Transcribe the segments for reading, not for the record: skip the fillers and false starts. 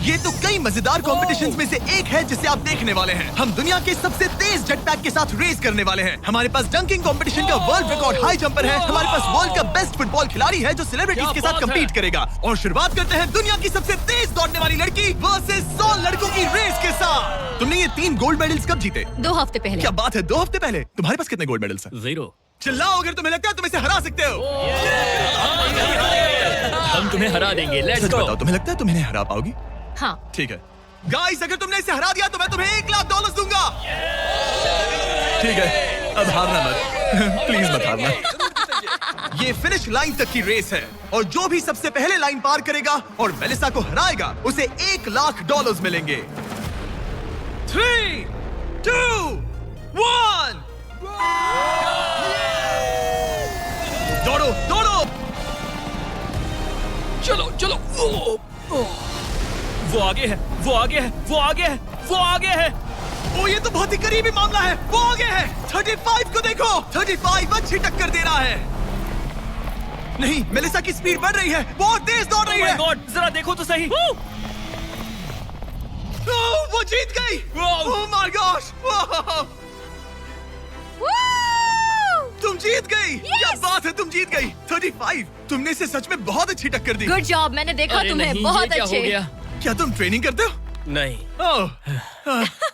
ये तो कई मजेदार कॉम्पिटिशन्स में से एक है जिसे आप देखने वाले हैं। हम दुनिया के सबसे तेज जेट पैक के साथ रेस करने वाले हैं। हमारे पास डंकिंग कंपटीशन का वर्ल्ड रिकॉर्ड हाई जंपर है। हमारे पास वर्ल्ड का बेस्ट फुटबॉल खिलाड़ी है जो सेलिब्रिटीज के साथ कम्पीट करेगा। और शुरुआत करते हैं दुनिया की सबसे तेज दौड़ने वाली लड़की वर्सेस 100 लड़कों की रेस के साथ। तुमने ये 3 गोल्ड मेडल्स कब जीते? 2 हफ्ते पहले। क्या बात है, 2 हफ्ते पहले? तुम्हारे पास कितने गोल्ड मेडल्स हैं? 0। चिल्लाओ अगर तुम्हें लगता है तुम इसे हरा सकते हो। हम तुम्हें हरा देंगे। लेट्स सच गो। बताओ, तुम्हें लगता है तुम इन्हें हरा पाओगी? हाँ। ठीक है गाइस, अगर तुमने इसे हरा दिया तो मैं तुम्हें $1,00,000 दूंगा। ठीक है, अब हारना मत प्लीज मत हारना। ये फिनिश लाइन तक की रेस है और जो भी सबसे पहले लाइन पार करेगा और मेलिसा को हराएगा उसे $1,00,000 मिलेंगे। 3, 2, 1 दौड़ो दौड़ो। चलो चलो। वो आगे है, वो आगे है, वो आगे है, वो आगे है। ओ ये तो बहुत ही करीबी मामला है। वो आगे है। 35 को देखो, 35 अच्छी टक्कर दे रहा है। नहीं, मेलिसा की स्पीड बढ़ रही है, बहुत तेज दौड़ रही है। गॉड, जरा देखो तो सही। वो जीत गई। ओह माय गॉश, तुम जीत गई। क्या बात है, तुम जीत गई। 35, तुमने इसे सच में बहुत अच्छी टक्कर दी। गुड जॉब, मैंने देखा अरे तुम्हें। नहीं, बहुत ये क्या हो अच्छे। गया? क्या तुम ट्रेनिंग करते हो? नहीं।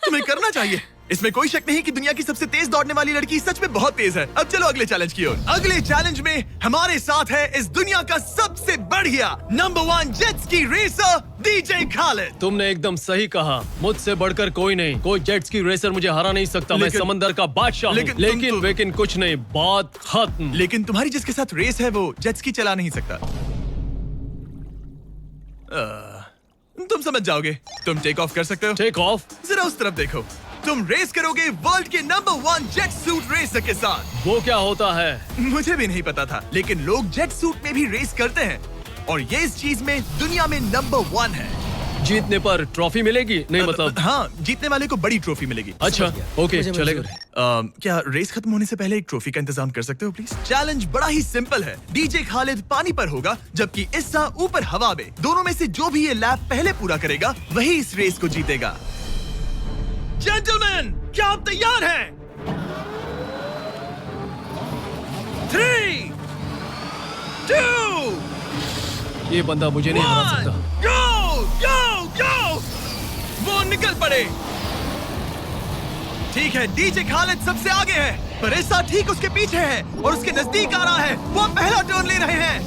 तुम्हें करना चाहिए। इसमें कोई शक नहीं कि दुनिया की सबसे तेज दौड़ने वाली लड़की सच में बहुत तेज है। अब चलो अगले चैलेंज की ओर। अगले चैलेंज में हमारे साथ है इस दुनिया का सबसे बढ़िया नंबर 1 जेट्स की रेसर डीजे खालिद। तुमने एकदम सही कहा, मुझसे बढ़कर कोई नहीं। कोई जेट्स की रेसर मुझे हरा नहीं सकता। मैं समंदर का बादशाह हूँ। लेकिन कुछ नहीं, बात खत्म। लेकिन तुम्हारी जिसके साथ रेस है वो जेट्स की चला नहीं सकता। तुम समझ जाओगे। तुम टेक ऑफ कर सकते हो। Take off? जरा उस तरफ देखो। तुम रेस करोगे वर्ल्ड के नंबर 1 जेट सूट रेसर के साथ। वो क्या होता है? मुझे भी नहीं पता था, लेकिन लोग जेट सूट में भी रेस करते हैं और ये इस चीज में दुनिया में नंबर 1 है। जीतने पर ट्रॉफी मिलेगी? नहीं मतलब हाँ, जीतने वाले को बड़ी ट्रॉफी मिलेगी। अच्छा, ओके, चलेगा। क्या रेस खत्म होने से पहले एक ट्रॉफी का इंतजाम कर सकते हो प्लीज? चैलेंज बड़ा ही सिंपल है। डीजे खालिद पानी पर होगा जबकि इस्सा ऊपर हवा में। दोनों में से जो भी ये लैप पहले पूरा करेगा वही इस रेस को जीतेगा। जेंटलमैन, क्या आप तैयार हैं? 3, 2, ये बंदा मुझे नहीं हरा सकता। गो गो गो। वो निकल पड़े। ठीक है, डीजे खालिद सबसे आगे है पर इस्सा ठीक उसके पीछे है और उसके नजदीक आ रहा है। वो पहला टर्न ले रहे हैं।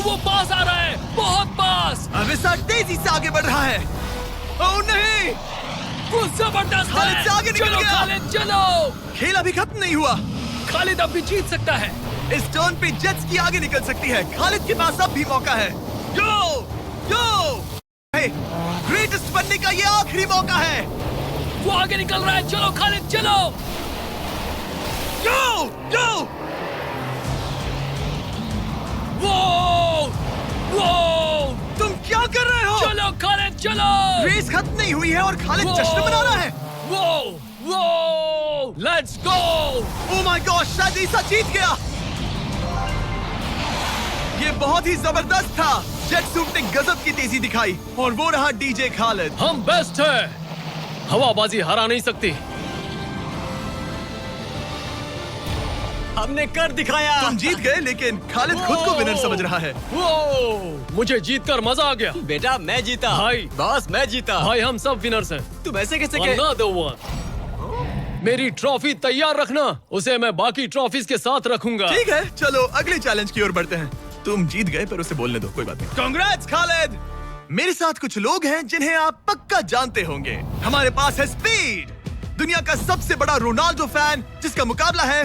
वो पास आ रहा है, बहुत पास। अब इस्सा तेजी से आगे बढ़ रहा है। ओह नहीं, वो जबरदस्त है। खालिद से आगे निकल चलो गया। खालिद चलो। खेल अभी खत्म नहीं हुआ। खालिद अब भी जीत सकता है। इस टर्न पे जेट्स की आगे निकल सकती है। खालिद के पास अब भी मौका है। गो गो। ग्रेटेस्ट बनने का ये आखिरी मौका है। वो आगे निकल रहा है। चलो खालिद चलो। गो गो। वो तुम क्या कर रहे हो? चलो खालिद चलो। रेस खत्म नहीं हुई है और खालिद जश्न मना रहा है। वो let's go. Oh my God, शायद इस्सा जीत गया। ये बहुत ही जबरदस्त था। जेट सूट ने गजब की तेजी दिखाई और वो रहा डीजे खालिद। हम बेस्ट है। हवाबाजी हरा नहीं सकती। हमने कर दिखाया। तुम जीत गए, लेकिन खालिद खुद को विनर समझ रहा है। मुझे जीतकर मजा आ गया। बेटा मैं जीता। भाई। बॉस मैं जीता। भाई हम सब विनर्स हैं। तुम ऐसे कैसे Another one. मेरी ट्रॉफी तैयार रखना, उसे मैं बाकी ट्रॉफीज के साथ रखूंगा। ठीक है, चलो अगले चैलेंज की ओर बढ़ते हैं। तुम जीत गए पर उसे बोलने दो, कोई बात नहीं। कांग्रेट्स खालिद। मेरे साथ कुछ लोग हैं जिन्हें आप पक्का जानते होंगे। हमारे पास है स्पीड, दुनिया का सबसे बड़ा रोनाल्डो फैन जिसका मुकाबला है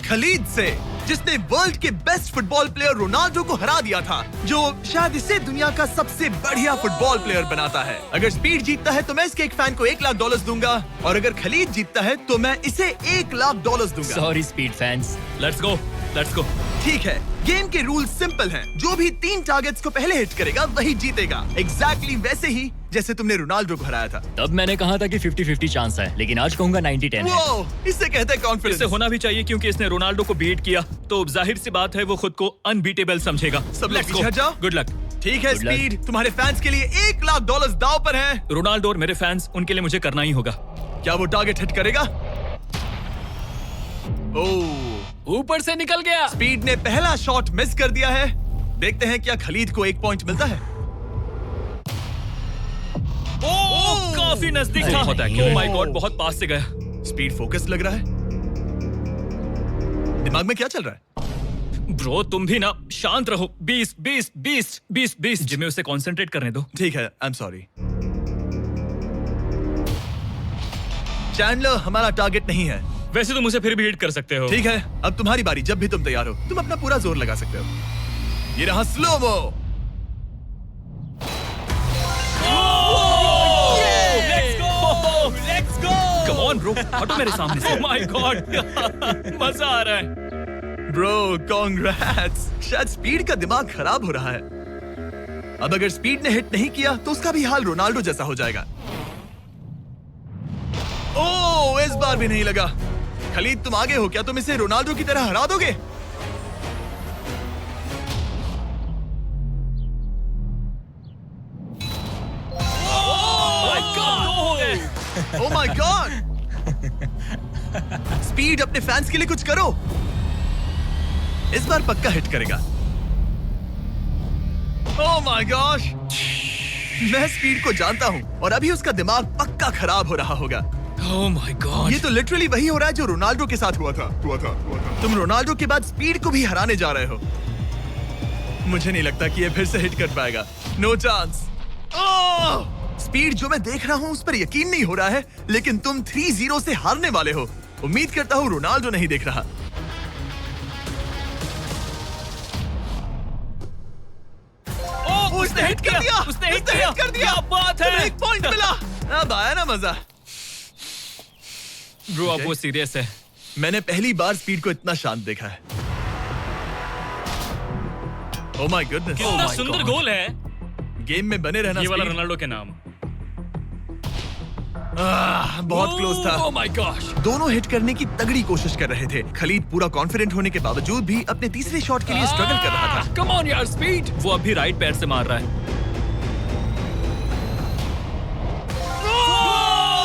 खलीद से, जिसने वर्ल्ड के बेस्ट फुटबॉल प्लेयर रोनाल्डो को हरा दिया था, जो शायद इसे दुनिया का सबसे बढ़िया फुटबॉल प्लेयर बनाता है। अगर स्पीड जीतता है तो मैं इसके एक फैन को $1,00,000 दूंगा और अगर खलीद जीतता है तो मैं इसे $1,00,000 दूंगा। Sorry speed fans. Let's go let's go. ठीक है, गेम के रूल सिंपल हैं। जो भी 3 टारगेट्स को पहले हिट करेगा वही जीतेगा। एग्जैक्टली वैसे ही जैसे तुमने रोनाल्डो को हराया था। तब मैंने कहा था कि 50-50 चांस है, लेकिन आज कहूंगा 90-10 है। वो इसे कहते हैं कॉन्फिडेंस। इसे होना भी चाहिए क्योंकि इसने रोनाल्डो को बीट किया, तो जाहिर सी बात है वो खुद को अनबीटेबल समझेगा। सब लोग पीछे हट जाओ। Good luck. ठीक है Good luck. स्पीड, तुम्हारे फैंस के लिए $1 लाख दांव पर हैं। रोनाल्डो और मेरे फैंस, उनके लिए मुझे करना ही होगा। क्या वो टारगेट हिट करेगा? ओह, ऊपर से निकल गया। स्पीड ने पहला शॉट मिस कर दिया है। देखते हैं क्या खलीद को 1 पॉइंट मिलता है। ओह, काफी नजदीक था। ओह माय गॉड, बहुत पास से गया। स्पीड फोकस लग रहा है। दिमाग में क्या चल रहा है? ब्रो तुम भी ना शांत रहो। 20 जिम्मे उसे कंसंट्रेट करने दो। ठीक है, आई एम सॉरी। चैंडलर हमारा टारगेट नहीं है। वैसे तुम उसे फिर भी हिट कर सकते हो। ठीक है, अब तुम्हारी बारी। जब भी तुम तैयार हो तुम अपना पूरा जोर लगा सकते हो। ये रहा slomo. Let's go. Come on bro, हटो मेरे सामने से। ओह माय गॉड, मजा आ रहा है। Bro congrats. शायद स्पीड का दिमाग खराब हो रहा है। अब अगर स्पीड ने हिट नहीं किया तो उसका भी हाल रोनाल्डो जैसा हो जाएगा। ओह, इस बार भी नहीं लगा। खलीद तुम आगे हो, क्या तुम इसे रोनाल्डो की तरह हरा दोगे? ओह माय गॉड। स्पीड अपने फैंस के लिए कुछ करो। इस बार पक्का हिट करेगा। ओह माय गॉश, मैं स्पीड को जानता हूं और अभी उसका दिमाग पक्का खराब हो रहा होगा। ओह माय गॉड, ये तो लिटरली वही हो रहा है जो रोनाल्डो के साथ हुआ था। तुम रोनाल्डो के बाद स्पीड को भी हराने जा रहे हो। मुझे नहीं लगता कि ये फिर से हिट कर पाएगा। No chance. स्पीड जो मैं देख रहा हूं उस पर यकीन नहीं हो रहा है, लेकिन तुम 3-0 से हारने वाले हो। उम्मीद करता हूं रोनाल्डो नहीं देख रहा। उसने हिट कर दिया। उसने हिट कर दिया। क्या बात है। 1 पॉइंट मिला। अब आया ना मजा। ब्रो अब वो सीरियस है। मैंने पहली बार स्पीड को इतना शांत देखा है। Oh my goodness. कितना सुंदर गोल है। गेम में बने रहना। ये वाला स्पीड। रोनाल्डो के नाम। बहुत क्लोज था। ओह माय गॉश। दोनों हिट करने की तगड़ी कोशिश कर रहे थे। खलीद पूरा कॉन्फिडेंट होने के बावजूद भी अपने तीसरे शॉट के लिए स्ट्रगल कर रहा था। कम ऑन यार स्पीड। वो अभी राइट पैर से मार रहा है।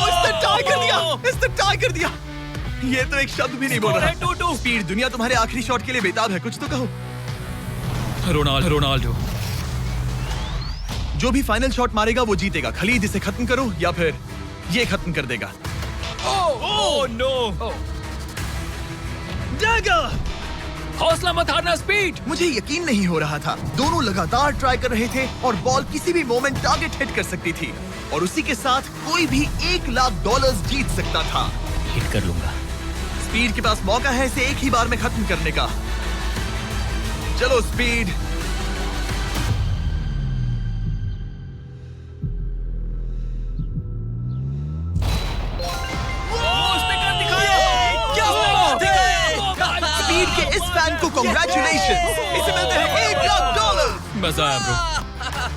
इसने टाई कर दिया। इसने टाई कर दिया। ये तो एक शब्द भी नहीं बोल रहा। 2-2। स्पीड, दुनिया तुम्हारे आखिरी शॉट के लिए बेताब है। कुछ तो कहो। रोनाल्डो जो भी फाइनल शॉट मारेगा वो जीतेगा। खलीद इसे खत्म करो या फिर ये खत्म कर देगा। Oh no. डैगर। हौसला मत हारना स्पीड। मुझे यकीन नहीं हो रहा था। दोनों लगातार ट्राई कर रहे थे और बॉल किसी भी मोमेंट टारगेट हिट कर सकती थी और उसी के साथ कोई भी $1 लाख जीत सकता था। हिट कर लूंगा। स्पीड के पास मौका है इसे एक ही बार में खत्म करने का। चलो स्पीड। स्पीड के इस फैन को कांग्रेचुलेशन। इसे मिलते हैं $1 लाख। मजा आया ब्रो,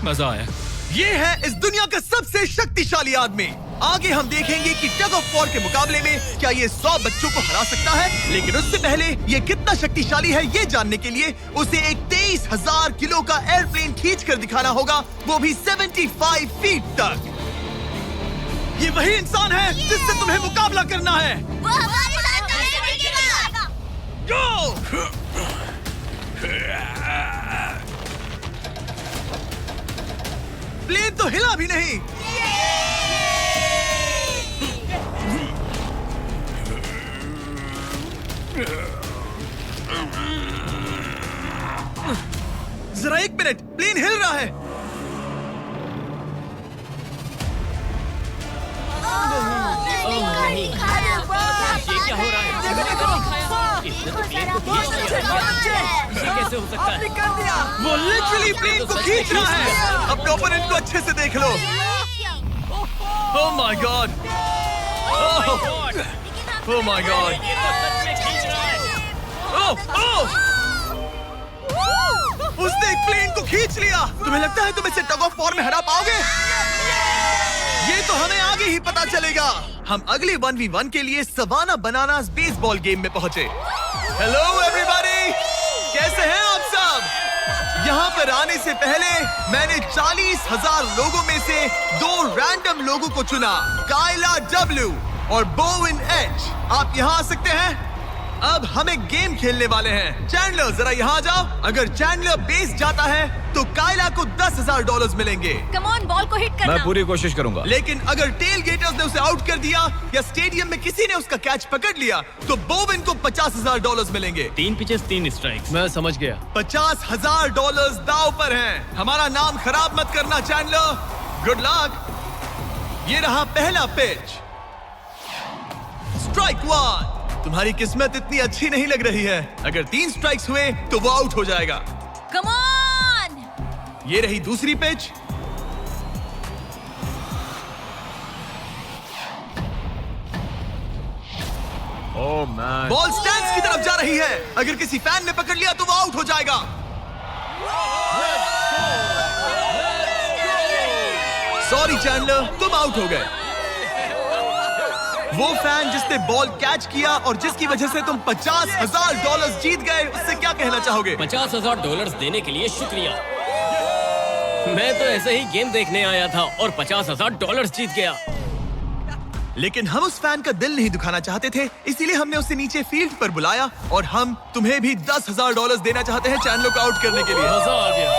मजा आया। ये है इस दुनिया का सबसे शक्तिशाली आदमी। आगे हम देखेंगे कि टग ऑफ वॉर के मुकाबले में क्या ये 100 बच्चों को हरा सकता है। लेकिन उससे पहले ये कितना शक्तिशाली है ये जानने के लिए उसे एक 23,000 किलो का एयरप्लेन खींच कर दिखाना होगा, वो भी 75 फीट तक। ये वही इंसान है जिससे तुम्हें मुकाबला करना है। वो हमारे साथ नहीं गिरेगा। Go! प्लेन तो हिला भी नहीं। जरा 1 मिनट, प्लेन हिल रहा है। ये क्या हो रहा है? कैसे हो सकता है? वो लिटरली प्लेन को खींच रहा है। अपने ओपोनेंट को अच्छे से देख लो। Oh my god. Oh my god. Oh oh उसने एक प्लेन को खींच लिया। तुम्हें लगता है तुम इसे टग ऑफ वॉर में हरा पाओगे? ये तो हमें आगे ही पता चलेगा। हम अगले 1v1 के लिए सवाना बनानास बेसबॉल गेम में पहुंचे। हेलो एवरीबॉडी, कैसे हैं आप सब? यहाँ पर आने से पहले मैंने 40,000 लोगों में से 2 रैंडम लोगों को चुना, काइला W और बोविन H। आप यहाँ आ सकते हैं। अब हम एक गेम खेलने वाले हैं। चैंडलर जरा यहाँ आ जाओ। अगर चैंडलर बेस जाता है तो काइला को $10,000 मिलेंगे। कम ऑन, बॉल को हिट करना। मैं पूरी कोशिश करूंगा। लेकिन अगर टेल गेटर्स ने उसे आउट कर दिया या स्टेडियम में किसी ने उसका कैच पकड़ लिया तो बोविन को $50,000 मिलेंगे। 3 पिचेस 3 स्ट्राइक्स। मैं समझ गया। $50,000 दांव पर हैं। हमारा नाम खराब मत करना चैंडलर। Good luck. ये रहा पहला पिच। स्ट्राइक 1। तुम्हारी किस्मत इतनी अच्छी नहीं लग रही है। अगर 3 स्ट्राइक्स हुए तो वो आउट हो जाएगा। Come on. ये रही दूसरी pitch. Oh man, ball stands की तरफ जा रही है। अगर किसी फैन ने पकड़ लिया तो वो आउट हो जाएगा। सॉरी चैंडलर, तुम आउट हो गए। वो फैन जिसने बॉल कैच किया और जिसकी वजह से तुम $50,000 जीत गए, उससे क्या कहना चाहोगे? $50,000 देने के लिए शुक्रिया। मैं तो ऐसे ही गेम देखने आया था और $50,000 जीत गया। लेकिन हम उस फैन का दिल नहीं दुखाना चाहते थे, इसीलिए हमने उसे नीचे फील्ड पर बुलाया और हम तुम्हें भी $10,000 देना चाहते हैं चैंडलर को आउट करने के लिए। मजा आ गया।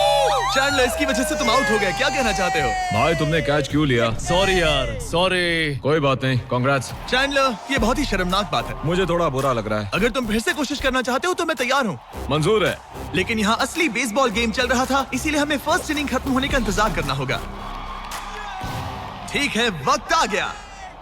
चैंडलर, इसकी वजह से तुम आउट हो गए, क्या कहना चाहते हो? भाई तुमने कैच क्यों लिया? सॉरी यार, सॉरी। कोई बात नहीं, कांग्रेट्स। चैंडलर, ये बहुत ही शर्मनाक बात है। मुझे थोड़ा बुरा लग रहा है। अगर तुम फिर से कोशिश करना चाहते हो तो मैं तैयार हूँ। मंजूर है। लेकिन यहाँ असली बेसबॉल गेम चल रहा था, इसीलिए हमें फर्स्ट इनिंग खत्म होने का इंतजार करना होगा। ठीक है, वक्त आ गया।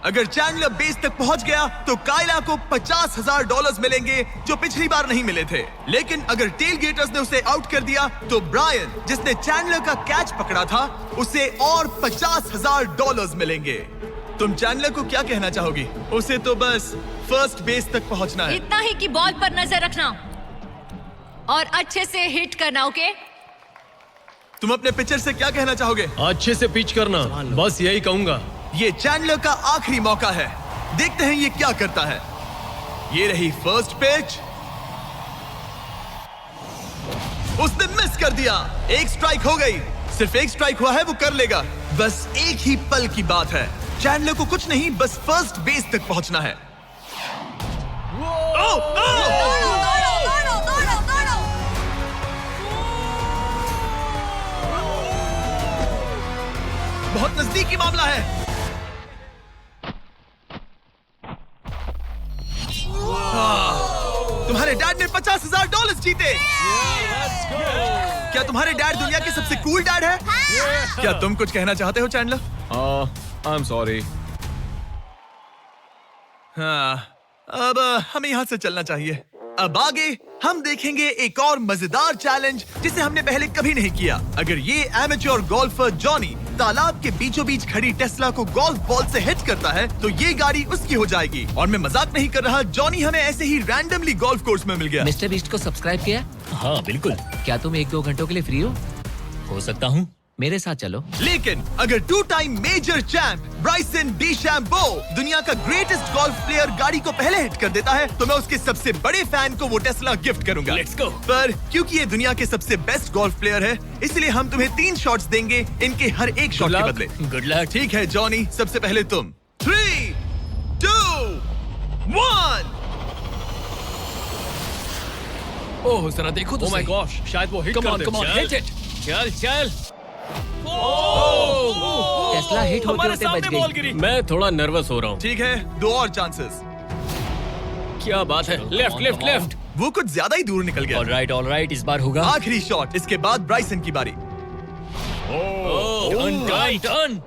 अगर चैंडलर बेस तक पहुंच गया तो काइला को $50,000 मिलेंगे जो पिछली बार नहीं मिले थे। लेकिन अगर टेल गेटर्स ने उसे आउट कर दिया तो ब्रायन, जिसने चैंडलर का कैच पकड़ा था, उसे और $50,000 मिलेंगे। तुम चैंडलर को क्या कहना चाहोगी? उसे तो बस फर्स्ट बेस तक पहुंचना है। इतना ही कि बॉल पर नजर रखना और अच्छे से हिट करना। ओके? तुम अपने पिचर से क्या कहना चाहोगे? अच्छे से पिच करना, बस यही कहूंगा। ये चैंडलर का आखिरी मौका है। देखते हैं ये क्या करता है। ये रही फर्स्ट पिच। उसने मिस कर दिया। एक स्ट्राइक हो गई। सिर्फ एक स्ट्राइक हुआ है, वो कर लेगा। बस एक ही पल की बात है। चैंडलर को कुछ नहीं, बस फर्स्ट बेस तक पहुंचना है। दौड़ो, दौड़ो, दौड़ो, दौड़ो। बहुत नजदीकी मामला है। तुम्हारे डैड ने $50,000 जीते। क्या तुम्हारे डैड दुनिया के सबसे कूल डैड है? क्या तुम कुछ कहना चाहते हो चैंडलर? I am sorry. हाँ, अब हमें यहाँ से चलना चाहिए। अब आगे हम देखेंगे एक और मजेदार चैलेंज जिसे हमने पहले कभी नहीं किया। अगर ये एमेच्योर गोल्फर जॉनी तालाब के बीचों बीच खड़ी टेस्ला को गोल्फ बॉल से हिट करता है तो ये गाड़ी उसकी हो जाएगी। और मैं मजाक नहीं कर रहा, जॉनी हमें ऐसे ही रैंडमली गोल्फ कोर्स में मिल गया। मिस्टर बीस्ट को सब्सक्राइब किया? हाँ बिल्कुल। क्या तुम 1-2 घंटों के लिए फ्री हो सकता हूँ। मेरे साथ चलो। लेकिन अगर 2 टाइम मेजर चैंप ब्राइसन डीशैम्बो दुनिया का ग्रेटेस्ट गोल्फ प्लेयर गाड़ी को पहले हिट कर देता है तो मैं उसके सबसे बड़े फैन को वो टेस्ला गिफ्ट करूंगा। Let's go। पर क्योंकि ये दुनिया के सबसे बेस्ट गोल्फ प्लेयर है, इसलिए हम तुम्हें 3 शॉट्स देंगे, इनके हर एक शॉट के बदले। Good luck. ठीक है जॉनी, सबसे पहले तुम। 3, 2, 1। ओह जरा देखो तो ओह माय गॉश, शायद वो हिट कम कर on they. Come on hit it. चल चल। टेस्ला हिट होते हमारे होते सामने बच बॉल गई। गिरी। मैं थोड़ा नर्वस हो रहा हूँ। ठीक है, 2 और चांसेस। क्या बात है। Left left left. वो कुछ ज्यादा ही दूर निकल गया। ऑलराइट, इस बार होगा। आखिरी शॉट, इसके बाद ब्राइसन की बारी। टर्न।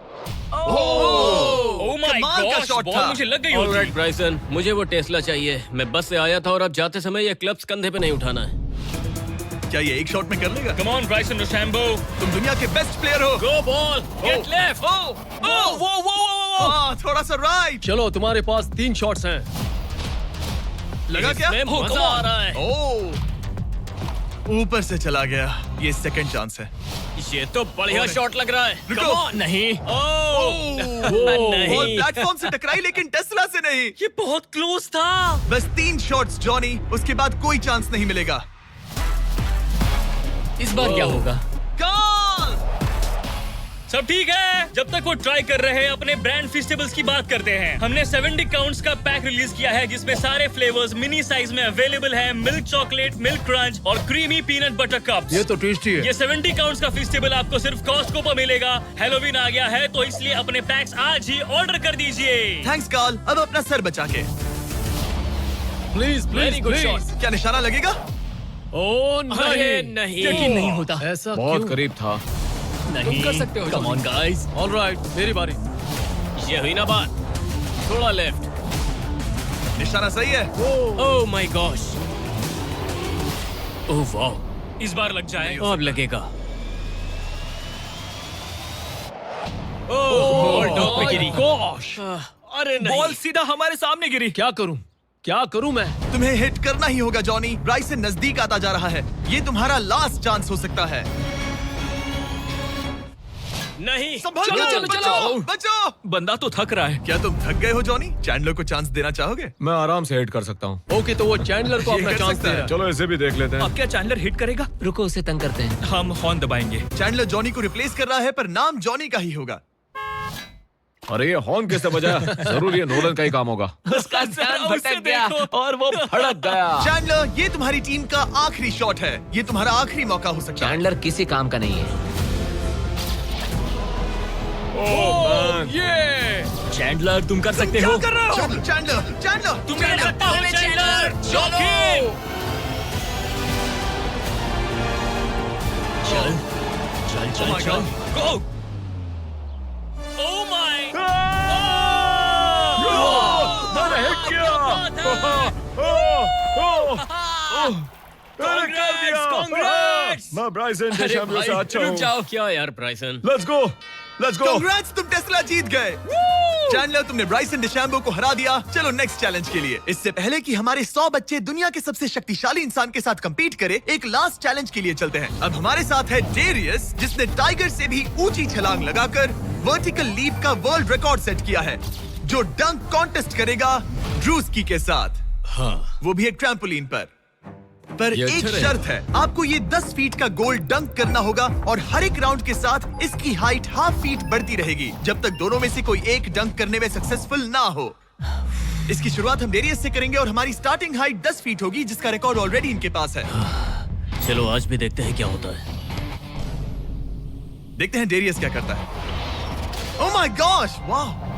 ओह माय कमाल का गॉश, शॉट बॉल था। मुझे लग गई ऑलराइट होगी। ब्राइसन, मुझे वो टेस्ला चाहिए। मैं बस से आया था और अब जाते समय ये क्लब्स कंधे पे नहीं उठाना है। क्या ये एक शॉट में कर लेगा? Come on Bryson DeChambeau. तुम दुनिया के बेस्ट प्लेयर हो। Go ball, get left. हाँ, थोड़ा सा राइट। चलो, तुम्हारे पास 3 शॉट्स हैं। लगा क्या? इसमें मजा आ रहा है। ओह, ऊपर से चला गया। ये सेकंड चांस है। ये तो बढ़िया शॉट लग रहा है। रुको। Come on, नहीं। बॉल नहीं। प्लेटफॉर्म से टकराई लेकिन टेस्ला से नहीं। ये बहुत क्लोज था। बस 3 शॉट्स जॉनी, उसके बाद कोई चांस नहीं मिलेगा। इस बार क्या होगा? कॉल। सब ठीक है। जब तक वो ट्राई कर रहे हैं, अपने ब्रांड फेस्टिवल्स की बात करते हैं। हमने 70 काउंट्स का पैक रिलीज किया है, जिसमें सारे फ्लेवर्स मिनी साइज में अवेलेबल है। मिल्क चॉकलेट, मिल्क क्रंच और क्रीमी पीनट बटर कप्स। ये तो टेस्टी है। ये 70 काउंट्स का फेस्टिवल आपको सिर्फ कॉस्टको पर मिलेगा। हैलोवीन आ गया है, तो इसलिए अपने पैक्स आज ही ऑर्डर कर दीजिए। थैंक्स कार्ल, अब अपना सर बचा के। Please Very please good please. क्या निशाना लगेगा? ओ अरे नहीं, नहीं। यकीन नहीं होता। ऐसा बहुत क्यों? करीब था। तुम कर सकते हो। Come on, guys. All right, मेरी बारी। ये हुई ना बात। थोड़ा लेफ्ट। निशाना सही है। ओह माय गॉश। ओह वाह। इस बार लग जाए। अब लगेगा। ओह टॉप पे गिरी। Gosh, अरे नहीं। बॉल सीधा हमारे सामने गिरी। क्या करूं? क्या करूं मैं? तुम्हें हिट करना ही होगा जॉनी। ब्राइसन नजदीक आता जा रहा है। ये तुम्हारा लास्ट चांस हो सकता है। नहीं। संभालो, चलो, बचाओ, बचाओ। बंदा तो थक रहा है। क्या तुम थक गए हो जॉनी? चैंडलर को चांस देना चाहोगे? मैं आराम से हिट कर सकता हूँ। ओके, तो वो चैंडलर को ये अपना कर चांस सकता दे है। रहा है। चलो इसे भी देख लेते हैं। अब क्या चैंडलर हिट करेगा? रुको, उसे तंग करते हैं। हम हॉर्न दबाएंगे। चैंडलर जॉनी को रिप्लेस कर रहा है, पर नाम जॉनी का ही होगा। अरे ये हॉर्न किससे बजा? जरूर ये नोलन का ही काम होगा। उसका ध्यान भटक गया और वो भड़क गया। चैंडलर, ये तुम्हारी टीम का आखिरी शॉट है। ये तुम्हारा आखिरी मौका हो सकता है। चैंडलर किसी काम का नहीं है। ये चैंडलर, तुम कर सकते हो। क्या कर रहे हो? चैंडलर, चैंडलर, तुम कर सकते हो चैंडलर। जॉकी। चल चल चल चल। गो। Oh my. मैंने हिट किया। Congrats! मैं ब्राइसन डेशैम्बे से अच्छा रुक हूँ। जाओ। क्या यार ब्राइसन? Let's go, let's go. Congrats, तुम टेस्ला जीत गए। चैंडलर, तुमने ब्राइसन डिशैम्बो को हरा दिया। चलो नेक्स्ट चैलेंज के लिए। इससे पहले कि हमारे 100 बच्चे दुनिया के सबसे शक्तिशाली इंसान के साथ compete करे, एक लास्ट चैलेंज के लिए चलते हैं। अब हमारे साथ है डेरियस, जिसने टाइगर से भी ऊंची छलांग लगाकर वर्टिकल लीप का वर्ल्ड रिकॉर्ड सेट किया है, जो डंक कॉन्टेस्ट करेगा ड्रूस्की के साथ। हाँ। वो भी एक ट्रैम्पोलिन पर ये एक अच्छा शर्त है। आपको ये 10 फीट का गोल डंक करना होगा और हर एक राउंड के साथ इसकी हाइट ½ फीट बढ़ती रहेगी, जब तक दोनों में से कोई एक डंक करने में सक्सेसफुल ना हो। इसकी शुरुआत हम डेरियस से करेंगे और हमारी स्टार्टिंग हाइट 10 फीट होगी, जिसका रिकॉर्ड ऑलरेडी इनके पास है। चलो आज भी देखते हैं क्या होता है। देखते हैं डेरियस क्या करता है। ओह माय गॉश, वाह!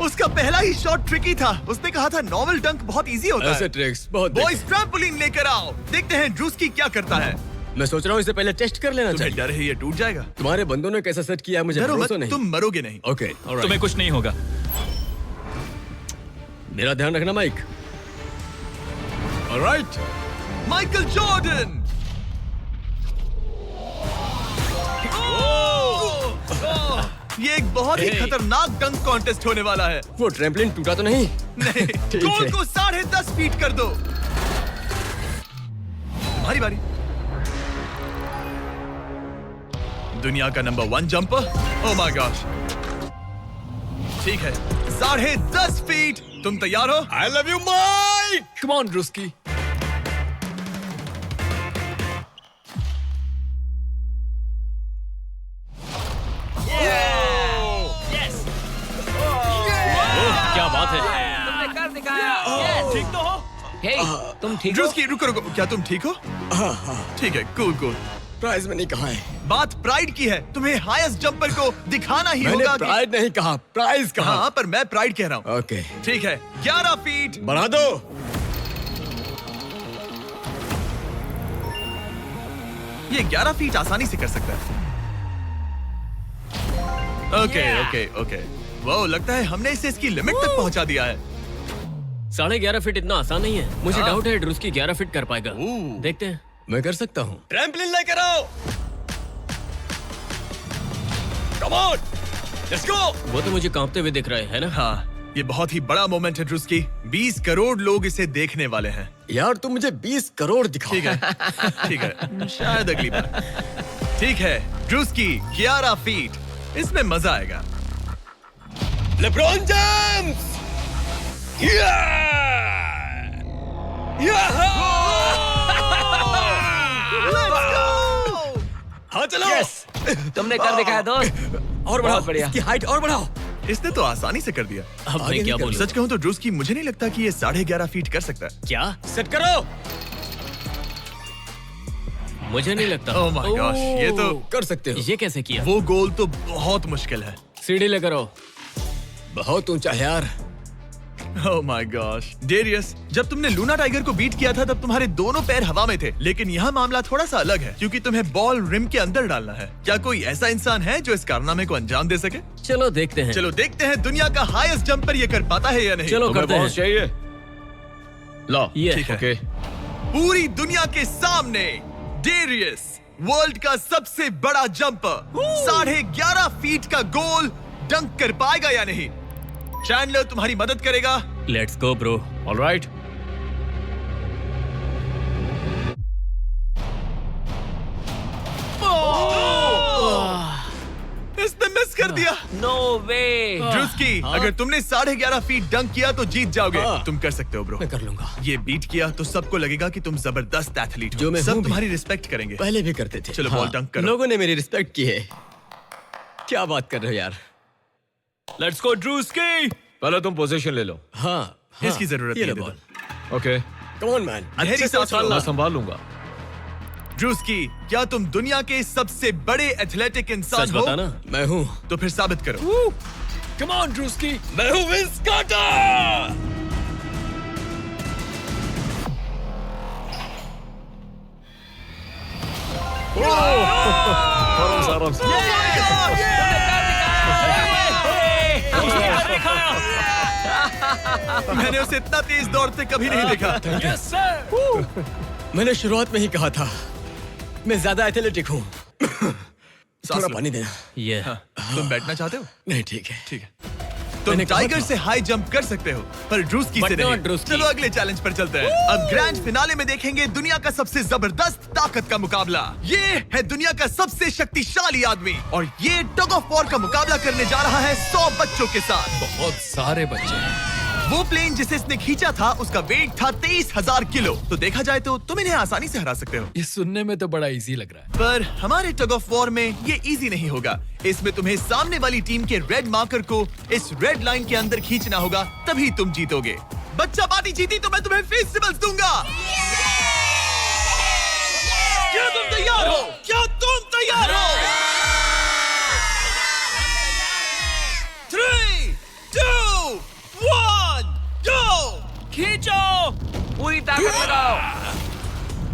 उसका पहला ही शॉट ट्रिकी था। उसने कहा था नॉर्मल डंक बहुत इजी होता ऐसे है। ट्रिक्स बहुत बॉयज, ट्रैम्पोलिन लेकर आओ। देखते हैं ड्रूस्की क्या करता है। मैं सोच रहा हूँ इसे पहले टेस्ट कर लेना तुम्हें चाहिए। डर है ये टूट जाएगा? तुम्हारे बंदों ने कैसा सेट किया है, मुझे डरो भरोसा मत, नहीं। तुम मरोगे नहीं। ओके, तुम्हें कुछ नहीं होगा। मेरा ध्यान रखना माइक। Alright, Michael Jordan. ये एक बहुत ही Hey. खतरनाक डंक कॉन्टेस्ट होने वाला है। वो ट्रैम्पलिन टूटा तो नहीं? नहीं, ठीक गोल है। को 10.5 फीट कर दो। हमारी बारी। दुनिया का number 1 jumper. Oh my gosh. ठीक है, 10.5 फीट। तुम तैयार हो? I love you Mike. Come on Druski. क्या बात है? तुमने कर दिखाया। ठीक तो हो? हे, तुम ठीक हो? ड्रूस्की, रुको रुको, क्या तुम ठीक हो? ठीक है, कूल कूल। प्राइज मनी कहाँ है? बात प्राइड की है। तुम्हें हाईएस्ट जंपर को दिखाना ही मैंने होगा प्राइज नहीं कहा, प्राइज कहा। हाँ, पर मैं प्राइड कह रहा हूँ। ओके, ठीक है, 11 फीट। बढ़ा दो। ये 11 फीट आसानी से कर सकता है। Okay okay okay. वो लगता है हमने इसे इसकी लिमिट तक पहुंचा दिया है। 11.5 फीट इतना आसान नहीं है। मुझे हाँ। डाउट है ड्रूस्की 11 फीट कर पाएगा। देखते हैं। मैं कर सकता हूँ। ट्रैम्पलिन लेकर आओ। Come on, let's go. वो तो मुझे कांपते हुए दिख रहा है ना? हाँ, ये बहुत ही बड़ा मोमेंट है ड्रूस्की। 20 करोड़ लोग इसे देखने वाले हैं। यार तुम मुझे 20 करोड़ दिखाओ। ठीक है, ठीक है, शायद अगली बार। ठीक है, ड्रूस्की 11 फीट, इसमें मजा आएगा। LeBron James! हाँ चलो। तुमने कर दिखाया दोस्त। और बढ़ाओ, बहुत बढ़िया। इसकी हाइट और बढ़ाओ। इसने तो आसानी से कर दिया। अब मैं क्या बोलूं? सच कहूं तो ड्रूस्की मुझे नहीं लगता कि ये 11.5 फीट कर सकता है। क्या? सेट करो। मुझे नहीं लगता। ओह माय गॉश, ये तो कर सकते हो। ये कैसे किया? वो गोल तो बहुत मुश्किल है। सीढ़ी लेकर आओ। बहुत ऊंचा है यार। ओह माय गॉश, डेरियस, जब तुमने लूना टाइगर को बीट किया था तब तुम्हारे दोनों पैर हवा में थे, लेकिन यहाँ मामला थोड़ा सा अलग है क्योंकि तुम्हें बॉल रिम के अंदर डालना है। क्या कोई ऐसा इंसान है जो इस कारनामे को अंजाम दे सके? चलो देखते हैं। चलो देखते हैं दुनिया का हाईएस्ट जंपर ये कर पाता है या नहीं। चलो तुम्हें करते बॉस हैं। चाहिए? लो ये ठीक है। ओके। पूरी दुनिया के सामने डेरियस, वर्ल्ड का सबसे बड़ा जंपर, 11.5 फीट का गोल डंक कर पाएगा या नहीं? चैंडलर तुम्हारी मदद करेगा। Let's go bro. ऑलराइट। इसने मिस कर दिया। नो वे। ड्रूस्की, अगर तुमने 11.5 फीट डंक किया तो जीत जाओगे। तुम कर सकते हो ब्रो। मैं कर लूंगा। ये बीट किया तो सबको लगेगा कि तुम जबरदस्त एथलीट हो। जो मैं सब हूं भी। तुम्हारी रिस्पेक्ट करेंगे। पहले भी करते थे। चलो बॉल डंक करो। लोगों ने मेरी रिस्पेक्ट की है। क्या बात कर रहे हो यार? Let's go Druski. पहले तुम पोजीशन ले लो। हाँ, हाँ इसकी जरूरत ये नहीं लो है। Ball. Okay, come on man. गहरी सांस लो। मैं संभाल लूंगा। ड्रूस्की, क्या तुम दुनिया के सबसे बड़े एथलेटिक इंसान सच हो? बताना। मैं हूँ। तो फिर साबित करो। Come on Druski. मैं हूँ विंस कार्टर। आराम से। मैंने उसे इतना तेज दौड़ते कभी नहीं देखा। मैंने शुरुआत में ही कहा था मैं ज्यादा एथलेटिक हूँ। थोड़ा लो। पानी देना। ये तुम बैठना चाहते हो? नहीं ठीक है। ठीक है। तुम मैंने कहा टाइगर था। से हाई जंप कर सकते हो, पर ड्रूस्की से But not नहीं। ड्रूस्की। चलो अगले चैलेंज पर चलते हैं। अब ग्रैंड फिनाले में देखेंगे दुनिया का सबसे जबरदस्त ताकत का मुकाबला। ये है दुनिया का सबसे शक्तिशाली आदमी और ये टग ऑफ वॉर का मुकाबला करने जा रहा है 100 बच्चों के साथ। बहुत सारे बच्चे हैं। वो प्लेन जिसे इसने खींचा था उसका वेट था 23,000 किलो। तो देखा जाए तो तुम इन्हें आसानी से हरा सकते हो। ये सुनने में तो बड़ा इजी लग रहा है। पर हमारे टग ऑफ वॉर में ये इजी नहीं होगा। इसमें तुम्हें सामने वाली टीम के रेड मार्कर को इस रेड लाइन के अंदर खींचना होगा, तभी तुम जीतोगे। बच्चा पार्टी जीती तो मैं तुम्हें फेस्टिवल्स दूंगा। क्या तुम तैयार हो? क्या तुम तैयार हो? 3, 2, 1, go! खींचो। पूरी ताकत लगाओ।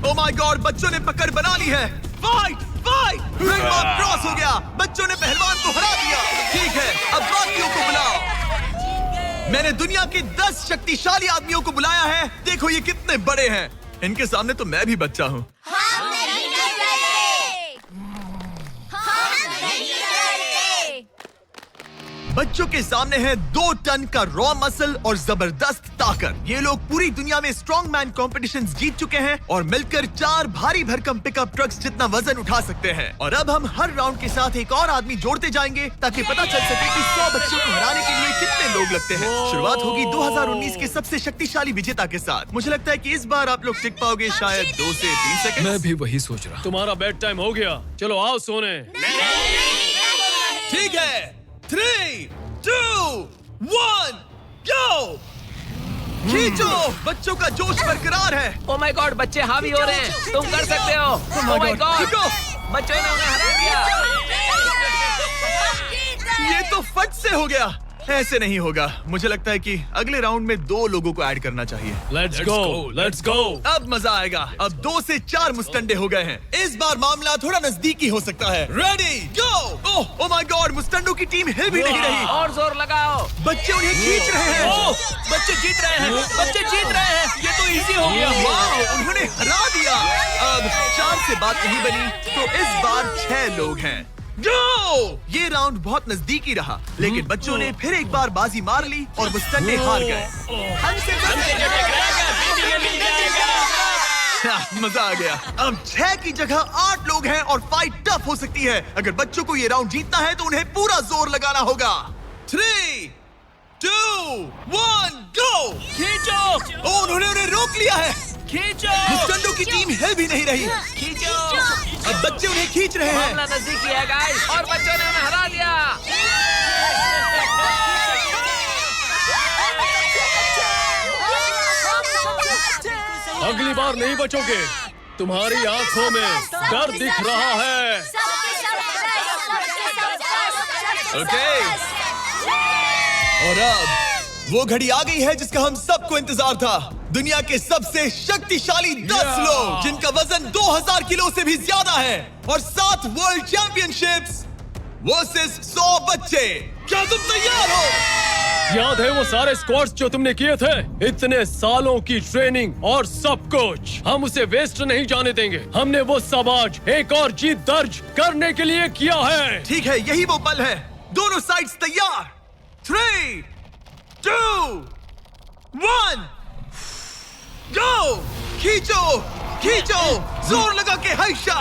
ओ माय गॉड, बच्चों ने पकड़ बना ली है। Fight fight, ring mark cross हो गया। बच्चों ने पहलवान को हरा दिया। ठीक है, अब बाकियों को बुलाओ। मैंने दुनिया के 10 शक्तिशाली आदमियों को बुलाया है। देखो ये कितने बड़े हैं। इनके सामने तो मैं भी बच्चा हूँ। बच्चों के सामने है 2 टन का रॉ मसल और जबरदस्त ताकत। ये लोग पूरी दुनिया में स्ट्रॉन्ग मैन कॉम्पिटिशंस जीत चुके हैं और मिलकर 4 भारी भरकम पिकअप ट्रक्स जितना वजन उठा सकते हैं। और अब हम हर राउंड के साथ एक और आदमी जोड़ते जाएंगे ताकि पता चल सके कि 100 बच्चों को हराने के लिए कितने लोग लगते हैं। शुरुआत होगी 2019 के सबसे शक्तिशाली विजेता के साथ। मुझे लगता है कि इस बार आप लोग टिक पाओगे शायद 2 से 3 सेकंड। मैं भी वही सोच रहा हूँ। तुम्हारा बेड टाइम हो गया। चलो आओ सोने। ठीक है, 3, 2, 1, go! खींचो। बच्चों का जोश बरकरार है। ओ माय गॉड, बच्चे हावी हो रहे हैं। तुम कर सकते हो। ओ माय गॉड, रुको। बच्चों ने उन्हें हरा दिया। ये तो फट से हो गया। ऐसे नहीं होगा। मुझे लगता है कि अगले राउंड में 2 लोगों को ऐड करना चाहिए। Let's go, let's go. अब मजा आएगा। अब 2 से 4 मुस्टंडे हो गए हैं। इस बार मामला थोड़ा नजदीकी हो सकता है। Ready, go! Oh my god, मुस्टंडों की टीम हिल भी नहीं रही। और जोर लगाओ। बच्चे उन्हें खींच रहे हैं। बच्चे जीत रहे हैं। बच्चे जीत रहे हैं। ये तो इजी हो गया। वाह, उन्होंने हरा दिया। अब 4 से बात नहीं बनी तो इस बार 6 लोग हैं। गो! ये राउंड बहुत नजदीकी रहा, लेकिन बच्चों ने फिर एक बार बाजी मार ली और वो स्टंडे हार गए। मजा आ गया। अब 6 की जगह 8 लोग हैं और फाइट टफ हो सकती है। अगर बच्चों को ये राउंड जीतना है तो उन्हें पूरा जोर लगाना होगा। 3, 2, 1, गो! खींचो! उन्होंने उन्हें रोक लिया है। खींचो! मुस्टंडो की टीम हिल भी नहीं रही। खींचो। अब बच्चे उन्हें खींच रहे हैं। मामला नजदीकी है गाइस, और बच्चों ने उन्हें हरा दिया। अगली बार नहीं बचोगे। तुम्हारी आंखों में डर दिख रहा है। ओके। और अब वो घड़ी आ गई है जिसका हम सबको इंतजार था। दुनिया के सबसे शक्तिशाली 10 लोग जिनका वजन 2000 किलो से भी ज्यादा है और 7 वर्ल्ड चैंपियनशिप्स वर्सेस 100 बच्चे। क्या तुम तैयार हो? याद है वो सारे स्क्वाट्स जो तुमने किए थे? इतने सालों की ट्रेनिंग और सब कुछ, हम उसे वेस्ट नहीं जाने देंगे। हमने वो सब आज एक और जीत दर्ज करने के लिए किया है। ठीक है, यही वो पल है। दोनों साइड्स तैयार। 3, 2, 1, गो! खींचो, खींचो, जोर लगा के हैशा।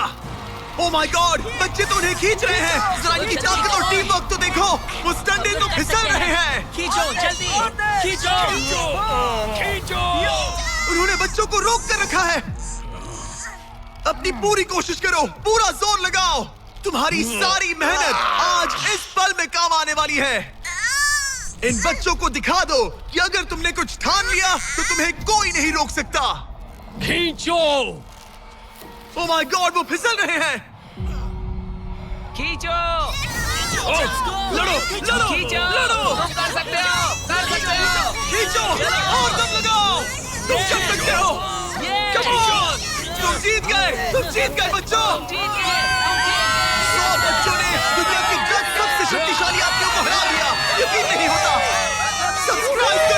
ओह माय गॉड, बच्चे तो उन्हें खींच रहे हैं। जरा इनकी ताकत और टीम वर्क तो देखो। वो स्टंडे तो फिसल रहे हैं। खींचो जल्दी, खींचो। खींचो! उन्होंने बच्चों को रोक कर रखा है। अपनी पूरी कोशिश करो, पूरा जोर लगाओ। तुम्हारी सारी मेहनत आज इस पल में काम आने वाली है। इन बच्चों को दिखा दो कि अगर तुमने कुछ ठान लिया तो तुम्हें कोई नहीं रोक सकता। खींचो! ओह माय गॉड, वो फिसल रहे हैं। खींचो। लड़ो, लड़ो, खींचो। लड़ो। तुम कर सकते हो, कर सकते हो। खींचो और दम लगाओ। तुम कर सकते हो। Come on! तुम जीत गए, तुम जीत गए बच्चों। जीत गए। 100 बच्चों ने दुनिया की 10 सबसे शक्तिशाली आदमियों को हरा दिया। यकीन नहीं होता। सब्सक्राइब